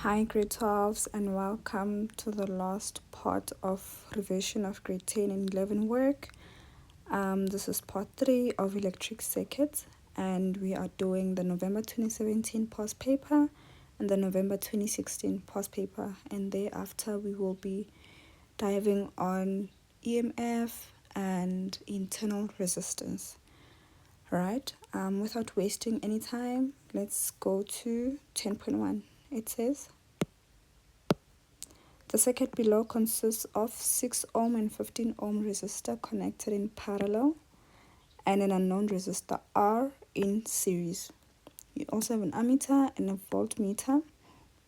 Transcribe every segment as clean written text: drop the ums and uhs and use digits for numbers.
Hi grade 12s and welcome to the last part of revision of grade 10 and 11 work. This is part 3 of electric circuits and we are doing the November 2017 past paper and the November 2016 past paper, and thereafter we will be diving on EMF and internal resistance. Alright, without wasting any time, let's go to 10.1. It says, the circuit below consists of 6 ohm and 15 ohm resistor connected in parallel and an unknown resistor R in series. You also have an ammeter and a voltmeter.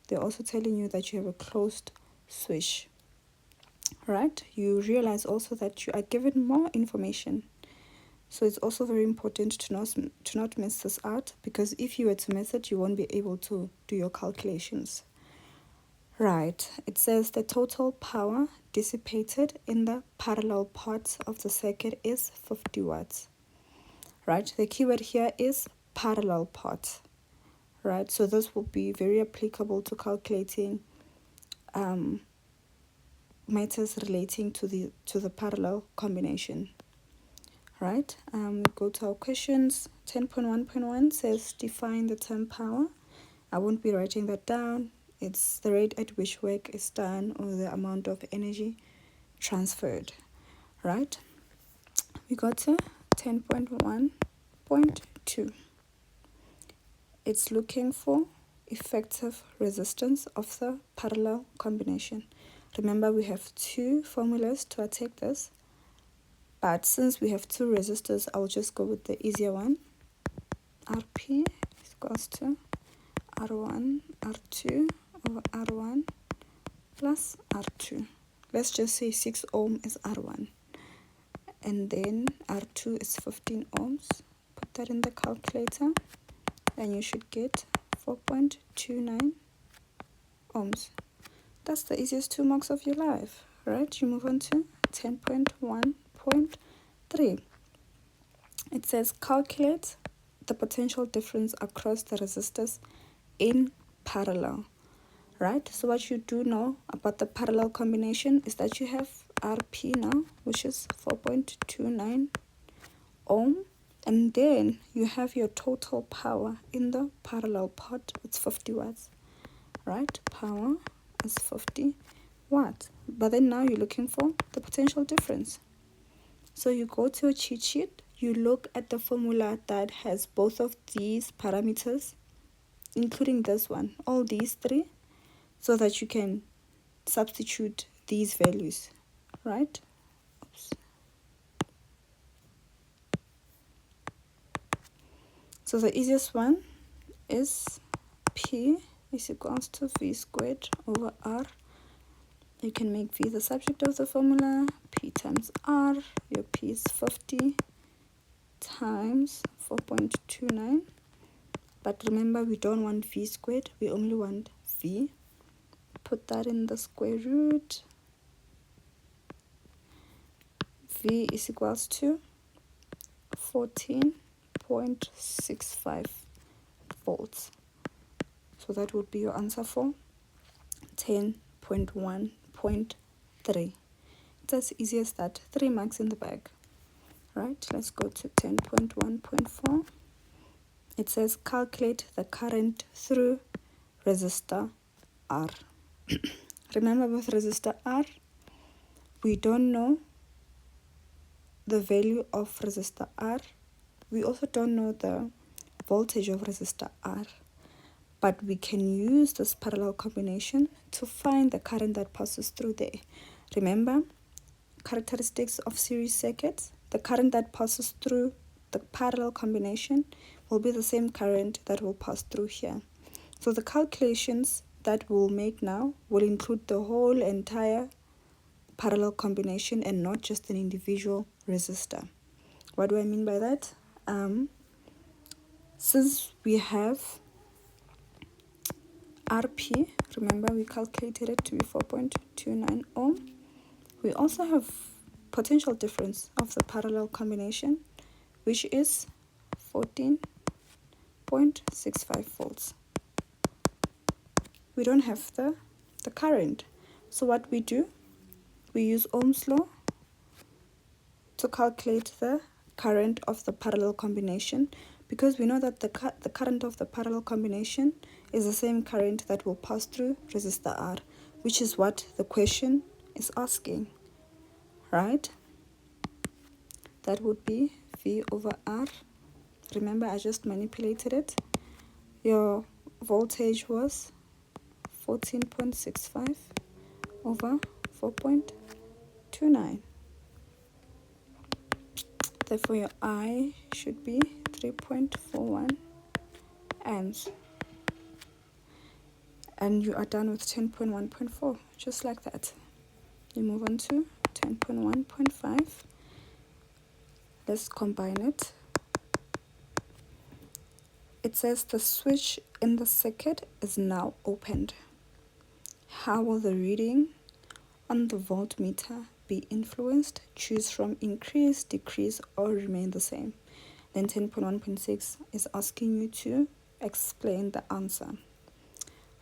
They're also telling you that you have a closed switch. Right? You realize also that you are given more information. So it's also very important to not miss this out, because if you were to miss it, you won't be able to do your calculations. Right, it says the total power dissipated in the parallel parts of the circuit is 50 watts. Right, the keyword here is parallel parts. Right, so this will be very applicable to calculating matters relating to the parallel combination. Right, we go to our questions. 10.1.1 says define the term power. I won't be writing that down. It's the rate at which work is done or the amount of energy transferred. Right, we got to 10.1.2. It's looking for effective resistance of the parallel combination. Remember, we have two formulas to attack this, but since we have two resistors, I'll just go with the easier one. Rp is equals to R1 R2 over R1 plus R2. Let's just say 6 ohm is R1, and then R2 is 15 ohms. Put that in the calculator and you should get 4.29 ohms. That's the easiest 2 marks of your life, right? You move on to 10.1.3. It says calculate the potential difference across the resistors in parallel. Right, so what you do know about the parallel combination is that you have Rp now, which is 4.29 ohm, and then you have your total power in the parallel part. It's 50 watts. Right, power is 50 watts, but then now you're looking for the potential difference. So you go to a cheat sheet, you look at the formula that has both of these parameters, including this one, all these three, so that you can substitute these values, right? Oops. So the easiest one is P is equals to V squared over R. You can make V the subject of the formula. P times R, your P is 50 times 4.29. But remember, we don't want V squared, we only want V. Put that in the square root. V is equals to 14.65 volts. So that would be your answer for 10.1.3. It's as easy as that. 3 marks in the bag. Right, let's go to 10.1.4. It says calculate the current through resistor R. Remember, with resistor R, we don't know the value of resistor R. We also don't know the voltage of resistor R, but we can use this parallel combination to find the current that passes through there. Remember, characteristics of series circuits, the current that passes through the parallel combination will be the same current that will pass through here. So the calculations that we'll make now will include the whole entire parallel combination and not just an individual resistor. What do I mean by that? Since we have Rp, remember we calculated it to be 4.29 ohm. We also have potential difference of the parallel combination, which is 14.65 volts. we don't have the current. So what we do, we use Ohm's law to calculate the current of the parallel combination, because we know that the current of the parallel combination is the same current that will pass through resistor R, which is what the question is asking, right? That would be V over R. Remember, I just manipulated it. Your voltage was 14.65 over 4.29. Therefore, your I should be 3.41 amps. And you are done with 10.1.4, just like that. You move on to 10.1.5. Let's combine it. It says the switch in the circuit is now opened. How will the reading on the voltmeter be influenced? Choose from increase, decrease, or remain the same. Then 10.1.6 is asking you to explain the answer.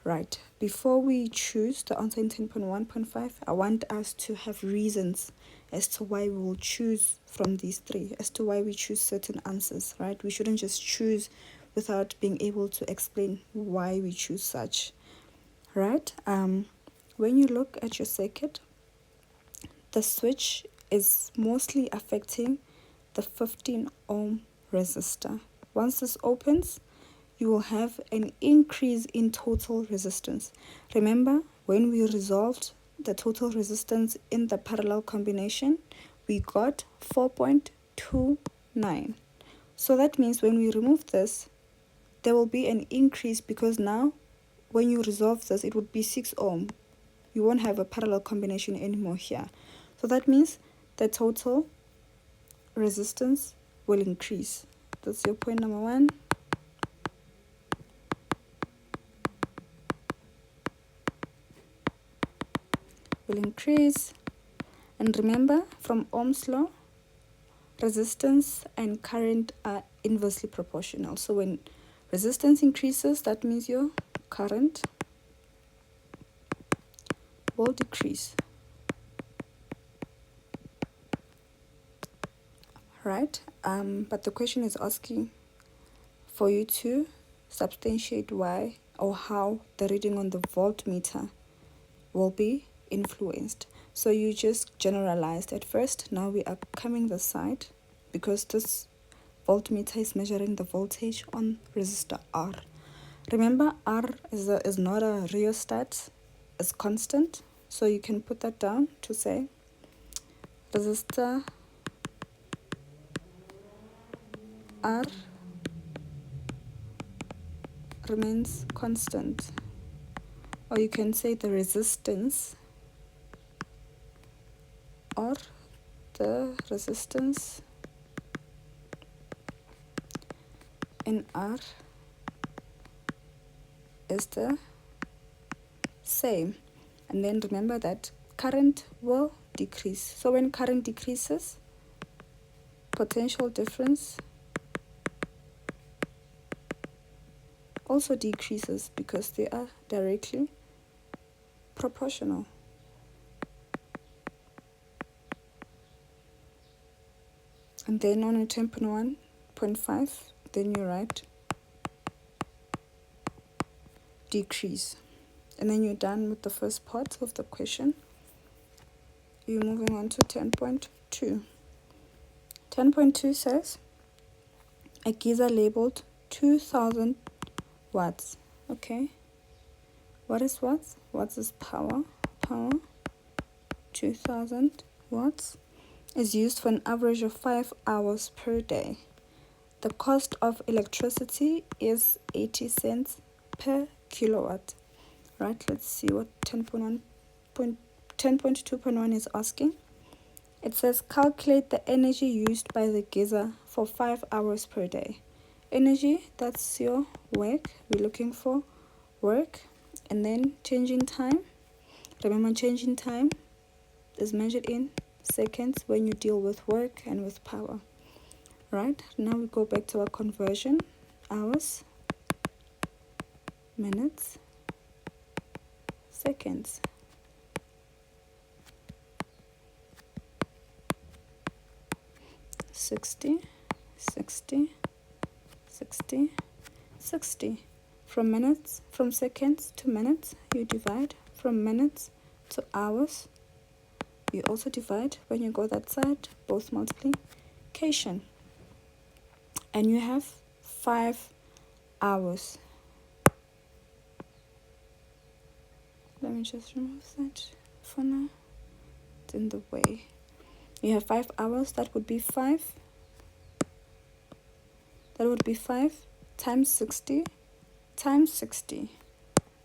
Right, before we choose the answer in 10.1.5, I want us to have reasons as to why we will choose from these three, as to why we choose certain answers, right? We shouldn't just choose without being able to explain why we choose such, right? When you look at your circuit, the switch is mostly affecting the 15 ohm resistor. Once this opens, you will have an increase in total resistance. Remember, when we resolved the total resistance in the parallel combination, we got 4.29. So that means when we remove this, there will be an increase, because now when you resolve this, it would be 6 ohm. You won't have a parallel combination anymore here. So that means the total resistance will increase. That's your point number 1. Will increase. And remember, from Ohm's law, resistance and current are inversely proportional. So when resistance increases, that means your current will decrease. Right? But the question is asking for you to substantiate why or how the reading on the voltmeter will be influenced. So you just generalized at first. Now we are coming this side, because this voltmeter is measuring the voltage on resistor R. Remember, R is not a rheostat, it's constant. So you can put that down to say resistor R remains constant. Or you can say the resistance, or the resistance in R is the same. And then remember that current will decrease. So when current decreases, potential difference also decreases, because they are directly proportional. And then on a 10.1.5, then you write decrease. And then you're done with the first part of the question. You're moving on to 10.2. 10.2 says a geyser labeled 2000 watts. Okay. What is watts? Watts is power. Power. 2000 watts is used for an average of 5 hours per day. The cost of electricity is 80 cents per kilowatt. Right, let's see what 10.2.1 is asking. It says calculate the energy used by the geyser for 5 hours per day. Energy, that's your work. We're looking for work. And then changing time. Remember, changing time is measured in seconds when you deal with work and with power. Right, now we go back to our conversion. Hours, minutes, seconds. Sixty, 60, 60, 60. From seconds to minutes, you divide. From minutes to hours, you also divide. When you go that side, both multiplication. And you have 5 hours. Let me just remove that for now. It's in the way. You have 5 hours. That would be 5. That would be 5 times 60 times 60.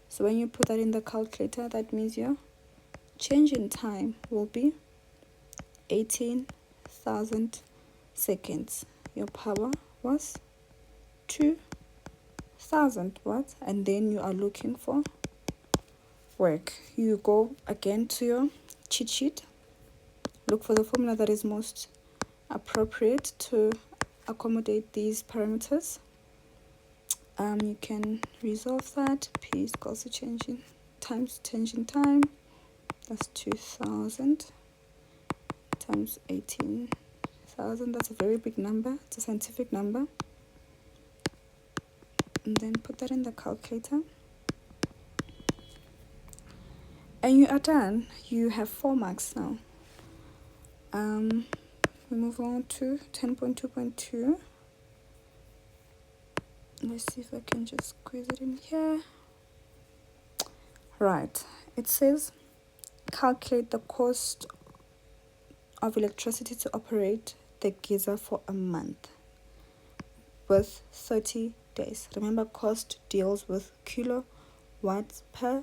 So when you put that in the calculator, that means your change in time will be 18,000 seconds. Your power was 2,000 watts, and then you are looking for work. You go again to your cheat sheet, look for the formula that is most appropriate to accommodate these parameters. You can resolve that. P is equals to change in time. That's 2,000 times 18,000. That's a very big number. It's a scientific number. And then put that in the calculator. And you are done. You have 4 marks now. We move on to 10.2.2. Let's see if I can just squeeze it in here. Right. It says calculate the cost of electricity to operate the geyser for a month with 30 days. Remember, cost deals with kilowatts per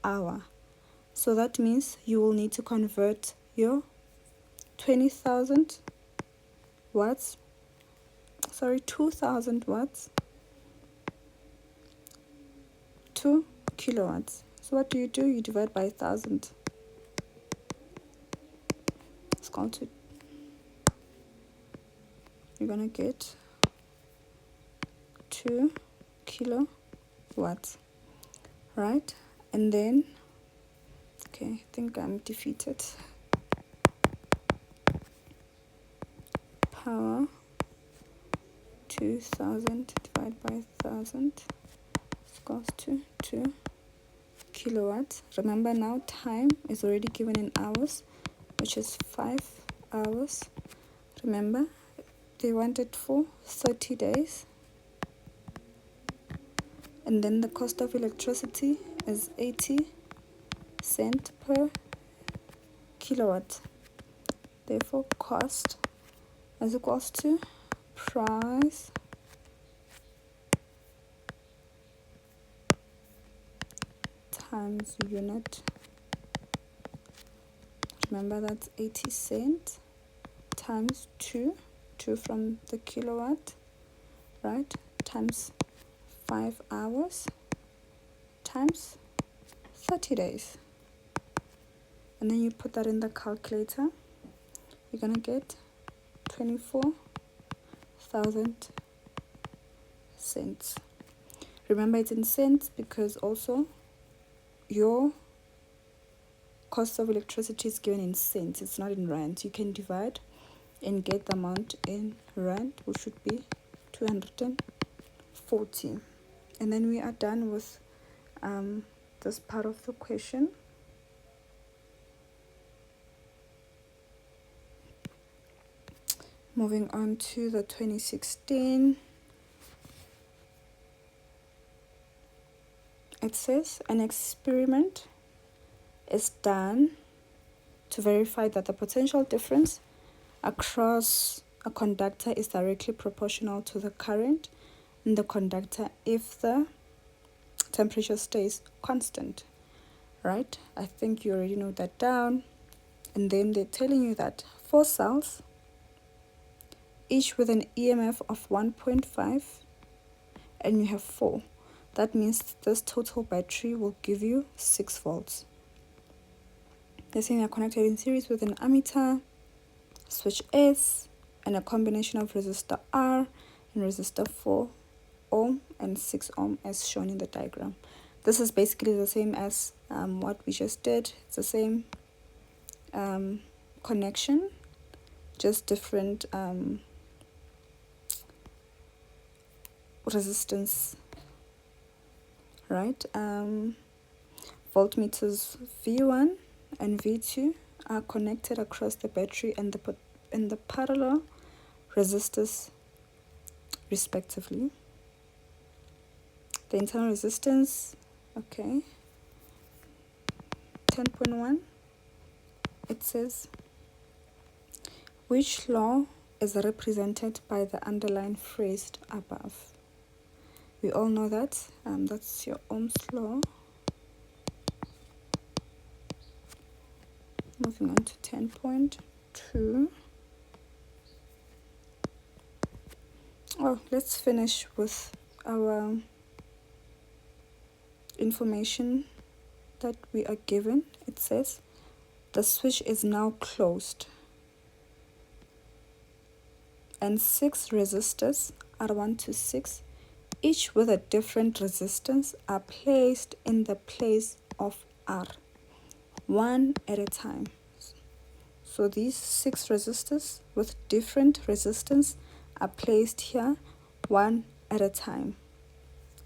hour. So that means you will need to convert your 2,000 watts to kilowatts. So what do? You divide by 1,000. It's equal to, you're gonna get 2 kilowatts, right? And then, okay, I think I'm defeated. Power 2,000 divided by 1,000 equals to 2 kilowatts. Remember now, time is already given in hours, which is 5 hours. Remember, they want it for 30 days. And then the cost of electricity is 80 cents per kilowatt. Therefore, cost is equals to price times unit. Remember, that's 80 cents times 2 from the kilowatt, right? Times 5 hours times 30 days. And then you put that in the calculator. You're gonna get 24,000 cents. Remember, it's in cents because also your cost of electricity is given in cents. It's not in rand. You can divide and get the amount in rand, which should be 240. And then we are done with this part of the question. Moving on to the 2016. It says an experiment is done to verify that the potential difference across a conductor is directly proportional to the current in the conductor if the temperature stays constant, right? I think you already know that down. And then they're telling you that 4 cells, each with an EMF of 1.5, and you have 4. That means this total battery will give you 6 volts. They're saying they're connected in series with an ammeter, switch S, and a combination of resistor R and resistor 4 ohm and 6 ohm as shown in the diagram. This is basically the same as what we just did. It's the same connection, just different resistance, right? Voltmeters V1 and V2 are connected across the battery and the parallel resistors respectively. The internal resistance, okay, 10.1, it says, which law is represented by the underline phrased above? We all know that. That's your Ohm's law. Moving on to 10.2. Oh, let's finish with our information that we are given. It says the switch is now closed and 6 resistors, R1 to 6, each with a different resistance, are placed in the place of R, one at a time. So these 6 resistors with different resistance are placed here one at a time,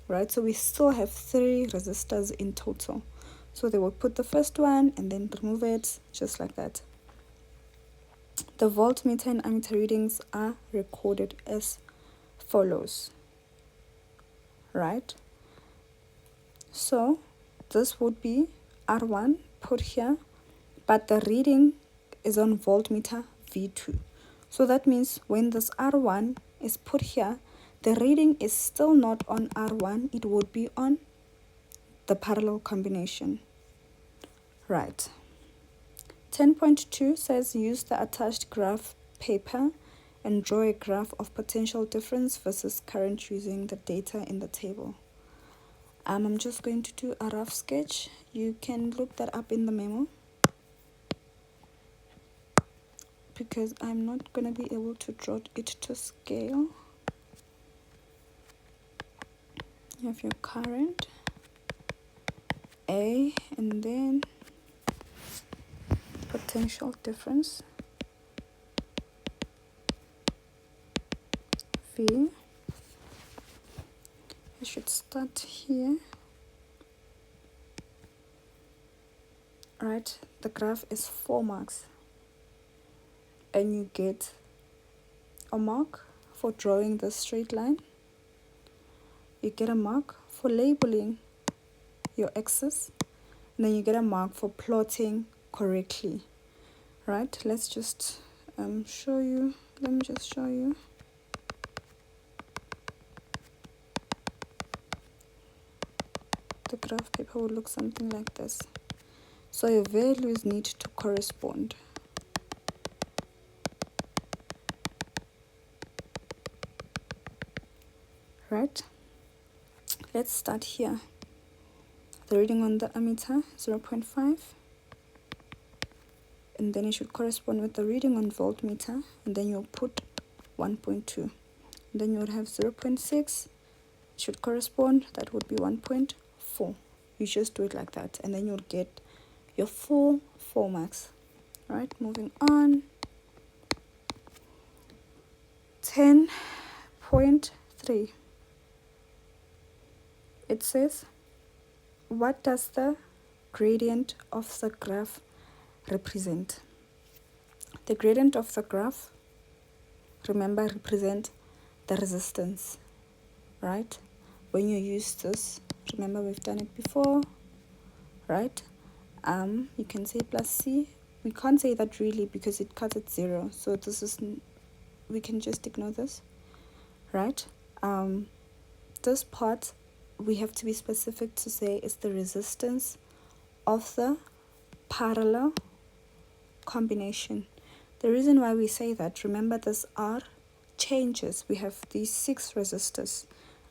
right? So we still have 3 resistors in total. So they will put the first one and then remove it, just like that. The voltmeter and ammeter readings are recorded as follows, right? So this would be R1 put here, but the reading is on voltmeter V2. So that means when this R1 is put here, the reading is still not on R1, it would be on the parallel combination, right? 10.2 says use the attached graph paper and draw a graph of potential difference versus current using the data in the table. I'm just going to do a rough sketch. You can look that up in the memo because I'm not going to be able to draw it to scale. You have your current A and then potential difference V. I should start here. Right, the graph is 4 marks and you get a mark for drawing the straight line. You get a mark for labeling your axis, and then you get a mark for plotting correctly, right? Let's just show you. Let me just show you. The graph paper will look something like this. So your values need to correspond. Right? Let's start here. The reading on the ammeter, 0.5. And then it should correspond with the reading on voltmeter. And then you'll put 1.2. And then you would have 0.6. It should correspond. That would be 1.4. You just do it like that. And then you'll get your full 4 marks. Right? Moving on. 10.3. It says, what does the gradient of the graph represent? The gradient of the graph, remember, represent the resistance, right? When you use this, remember we've done it before, right? You can say plus C. We can't say that really because it cuts at 0. So this is, we can just ignore this, right? This part, we have to be specific to say is the resistance of the parallel combination. The reason why we say that, remember this R changes. We have these 6 resistors.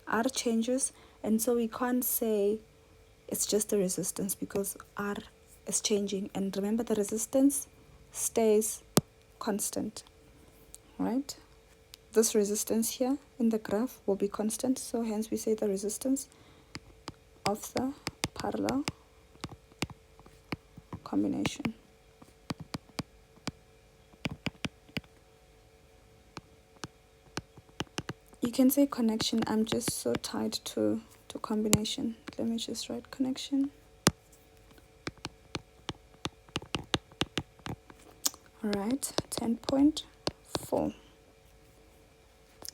R changes, and so we can't say it's just the resistance because R is changing. And remember the resistance stays constant, right? This resistance here in the graph will be constant, so hence we say the resistance of the parallel combination. You can say connection. I'm just so tied to combination. Let me just write connection. Alright, 10.4.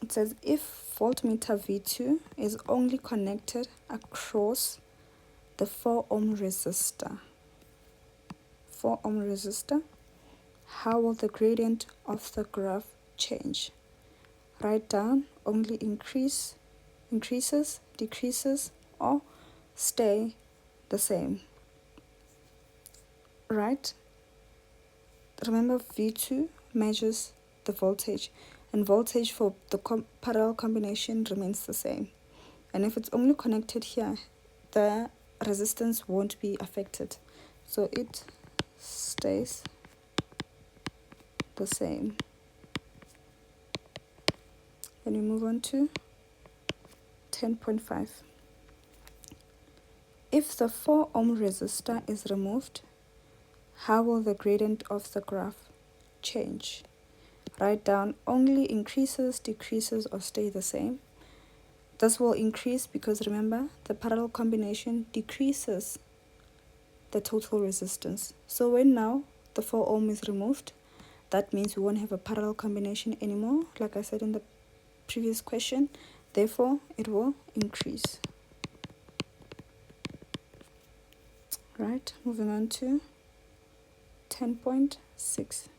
It says if voltmeter V2 is only connected across the 4 ohm resistor, how will the gradient of the graph change? Write down only increases, decreases, or stay the same. Right? Remember, V2 measures the voltage, and voltage for the parallel combination remains the same. And if it's only connected here, the resistance won't be affected. So it stays the same. Then we move on to 10.5. If the 4 ohm resistor is removed, how will the gradient of the graph change? Write down only increases, decreases, or stay the same. This will increase because remember, the parallel combination decreases the total resistance. So when now the 4 ohm is removed, that means we won't have a parallel combination anymore, like I said in the previous question. Therefore, it will increase. Right, moving on to 10.6.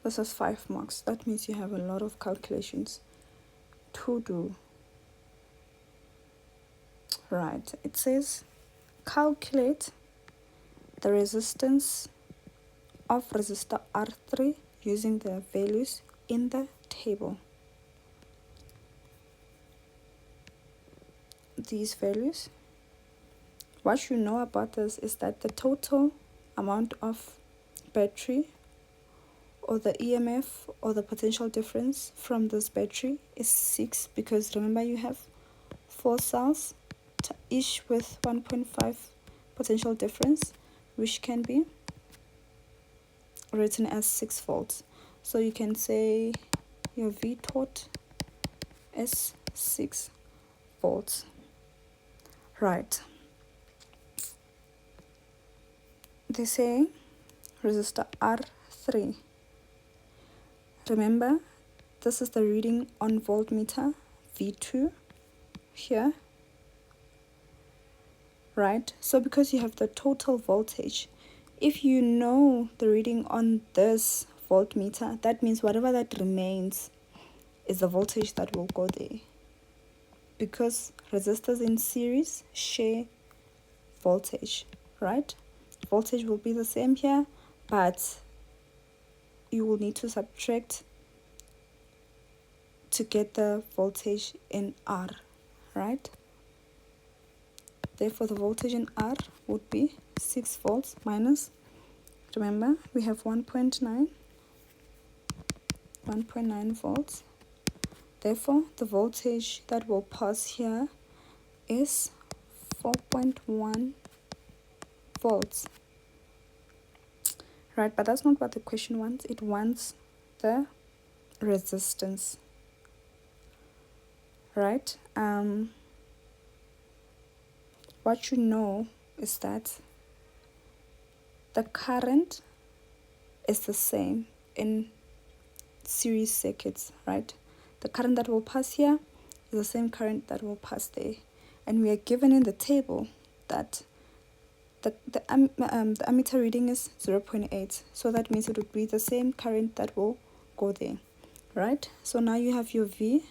This is 5 marks. That means you have a lot of calculations to do. Right, it says calculate the resistance of resistor R3 using the values in the table. These values, what you know about this is that the total amount of battery or the EMF or the potential difference from this battery is 6, because remember you have 4 cells each with 1.5 potential difference, which can be written as 6 volts. So you can say your V tot is 6 volts. Right. They say resistor R3. Remember, this is the reading on voltmeter V2 here. Right? So because you have the total voltage, if you know the reading on this voltmeter, that means whatever that remains is the voltage that will go there. Because resistors in series share voltage, right? Voltage will be the same here, but you will need to subtract to get the voltage in R, right? Therefore, the voltage in R would be 6 volts minus, remember, we have 1.9 volts. Therefore, the voltage that will pass here is 4.1 volts. Right, but that's not what the question wants. It wants the resistance. Right? What you know is that the current is the same in series circuits, right? The current that will pass here is the same current that will pass there. And we are given in the table that the ammeter reading is 0.8. So that means it would be the same current that will go there, right? So now you have your V,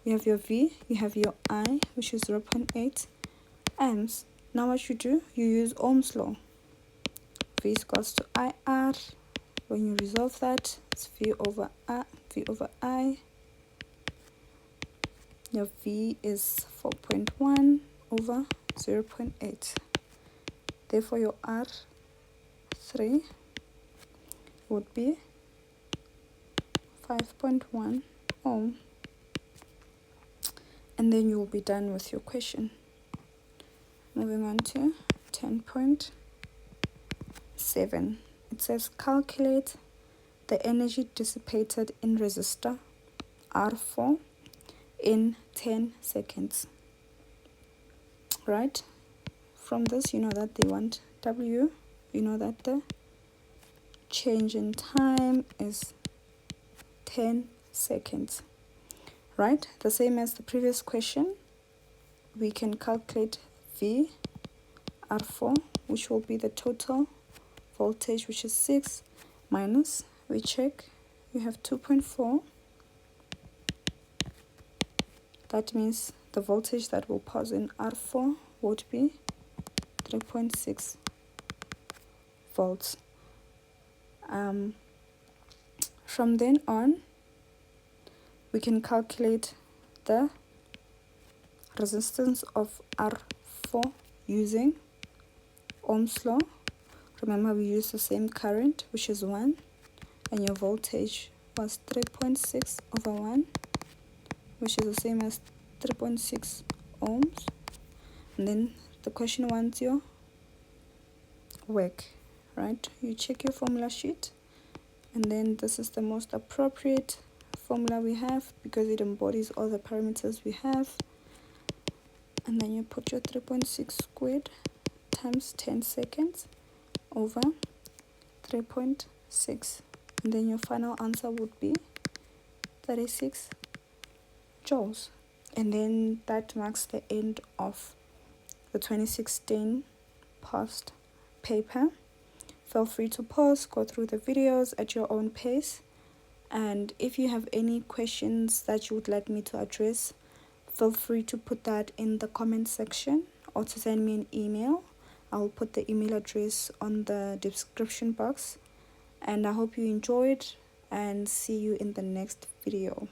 you have your I, which is 0.8 amps. Now what you do, you use Ohm's law. V is equals to IR. When you resolve that, it's V over I. Your V is 4.1 over 0.8. Therefore, your R3 would be 5.1 ohm. and then you will be done with your question. Moving on to 10.7. It says calculate the energy dissipated in resistor R4 in 10 seconds. Right? From this, you know that they want W. You know that the change in time is 10 seconds. Right? The same as the previous question. We can calculate V R4, which will be the total voltage, which is 6 minus, we check, you have 2.4. That means the voltage that will pass in R4 would be 3.6 volts. From then on, we can calculate the resistance of R4 using Ohm's law. Remember, we use the same current, which is 1, and your voltage was 3.6 over 1, which is the same as 3.6 ohms. And then the question wants your work, right? You check your formula sheet, and then this is the most appropriate formula we have because it embodies all the parameters we have. And then you put your 3.6 squared times 10 seconds over 3.6, and then your final answer would be 36 joules. And then that marks the end of the 2016 past paper. Feel free to pause, go through the videos at your own pace, and if you have any questions that you would like me to address, feel free to put that in the comment section or to send me an email. I'll put the email address on the description box. And I hope you enjoyed, and see you in the next video.